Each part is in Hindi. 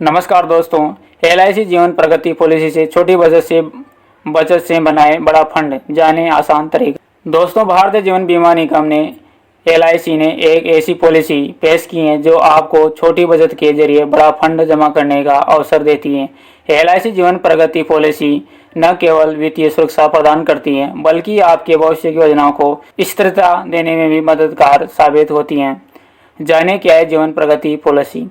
नमस्कार दोस्तों, LIC जीवन प्रगति पॉलिसी से छोटी बचत से बनाए बड़ा फंड, जाने आसान तरीका। दोस्तों, भारतीय जीवन बीमा निगम ने LIC ने एक ऐसी पॉलिसी पेश की है जो आपको छोटी बचत के जरिए बड़ा फंड जमा करने का अवसर देती है। LIC जीवन प्रगति पॉलिसी न केवल वित्तीय सुरक्षा प्रदान करती है बल्कि आपके भविष्य की योजनाओं को स्थिरता देने में भी मददगार साबित होती है। जाने क्या है Jeevan Pragati policy.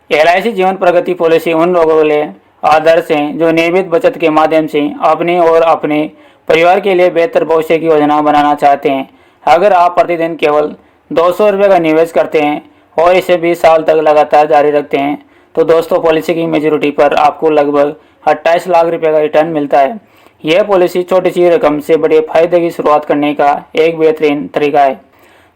LIC Jeevan Pragati policy उन लोगों के लिए आदर्श है जो नियमित बचत के माध्यम से अपने और अपने परिवार के लिए बेहतर भविष्य की योजना बनाना चाहते हैं। अगर आप प्रतिदिन केवल 200 रुपये का निवेश करते हैं और इसे 20 साल तक लगातार जारी रखते हैं तो दोस्तों पॉलिसी की मेच्योरिटी पर आपको लगभग 28 लाख रुपये का रिटर्न मिलता है। यह पॉलिसी छोटी सी रकम से बड़े फायदे की शुरुआत करने का एक बेहतरीन तरीका है।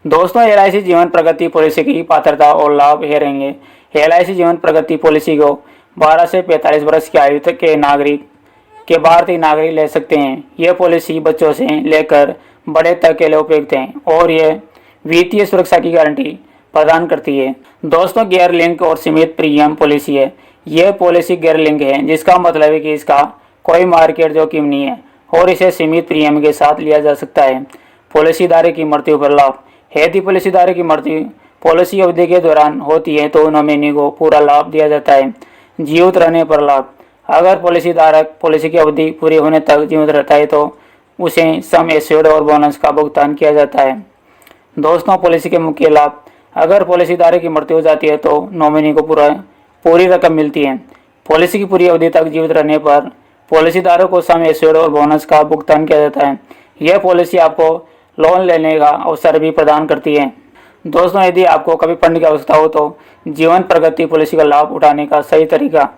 दोस्तों, LIC जीवन प्रगति पॉलिसी की पात्रता और लाभ ये रहेंगे। LIC जीवन प्रगति पॉलिसी को 12 से 45 वर्ष की आयु तक के भारतीय नागरिक ले सकते हैं। यह पॉलिसी बच्चों से लेकर बड़े तक के लिए उपयुक्त है और यह वित्तीय सुरक्षा की गारंटी प्रदान करती है। दोस्तों, गैर लिंक और सीमित प्रीमियम पॉलिसी है। यह पॉलिसी गैर लिंक है, जिसका मतलब है कि इसका कोई मार्केट जोखिम नहीं है और इसे सीमित प्रीमियम के साथ लिया जा सकता है। पॉलिसीधारक की मृत्यु पर लाभ। यदि पॉलिसीधारक की मृत्यु पॉलिसी अवधि के दौरान होती है तो नॉमिनी को पूरा लाभ दिया जाता है। जीवित रहने पर लाभ। अगर पॉलिसीधारक पॉलिसी की अवधि पूरी होने तक जीवित रहता है तो उसे सम एश्योर्ड और बोनस का भुगतान किया जाता है। दोस्तों, पॉलिसी के मुख्य लाभ। अगर पॉलिसीधारक की मृत्यु हो जाती है तो नॉमिनी को पूरी रकम मिलती है। पॉलिसी की पूरी अवधि तक जीवित रहने पर पॉलिसीधारक को सम एश्योर्ड और बोनस का भुगतान किया जाता है। यह पॉलिसी आपको लोन लेने का अवसर भी प्रदान करती है। दोस्तों, यदि आपको कभी फंड की आवश्यकता हो तो जीवन प्रगति पॉलिसी का लाभ उठाने का सही तरीका।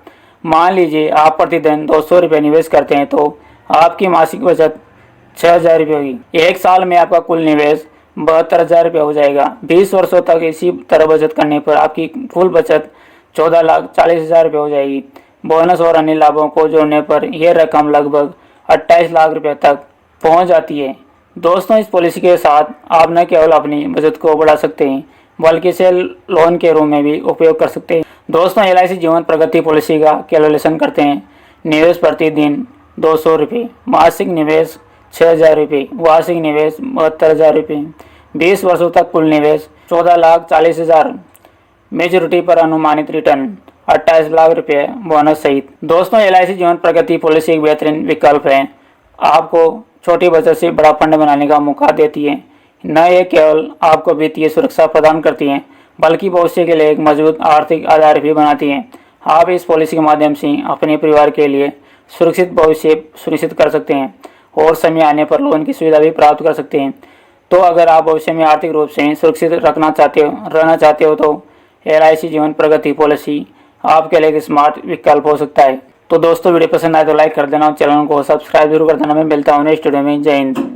मान लीजिए आप प्रतिदिन 200 रुपये निवेश करते हैं तो आपकी मासिक बचत 6,000 रुपये होगी। एक साल में आपका कुल निवेश 72,000 रुपये हो जाएगा। 20 वर्षों तक इसी तरह बचत करने पर आपकी कुल बचत 14,40,000 रुपये हो जाएगी। बोनस और अन्य लाभों को जोड़ने पर यह रकम लगभग 28 लाख रुपये तक पहुँच जाती है। दोस्तों, इस पॉलिसी के साथ आप न केवल अपनी बचत को बढ़ा सकते हैं बल्कि इसे लोन के रूप में भी उपयोग कर सकते हैं। दोस्तों, LIC जीवन प्रगति पॉलिसी का कैलकुलेशन करते हैं। निवेश प्रतिदिन 200 रुपये, मासिक निवेश 6,000 रुपये, वार्षिक निवेश 72,000 रुपये, 20 वर्षों तक कुल निवेश 14,40,000, मेच्योरिटी पर अनुमानित रिटर्न 28 लाख रुपये बोनस सहित। दोस्तों, LIC जीवन प्रगति पॉलिसी एक बेहतरीन विकल्प है। आपको छोटी बचत से बड़ा फंड बनाने का मौका देती है। न ये केवल आपको वित्तीय सुरक्षा प्रदान करती है बल्कि भविष्य के लिए एक मजबूत आर्थिक आधार भी बनाती है। आप इस पॉलिसी के माध्यम से अपने परिवार के लिए सुरक्षित भविष्य सुनिश्चित कर सकते हैं और समय आने पर लोन की सुविधा भी प्राप्त कर सकते हैं। तो अगर आप भविष्य में आर्थिक रूप से सुरक्षित रहना चाहते हो तो LIC जीवन प्रगति पॉलिसी आपके लिए एक स्मार्ट विकल्प हो सकता है। तो दोस्तों, वीडियो पसंद आए तो लाइक कर देना और चैनल को सब्सक्राइब जरूर कर देना। मैं मिलता हूँ नेक्स्ट वीडियो में। जय हिंद।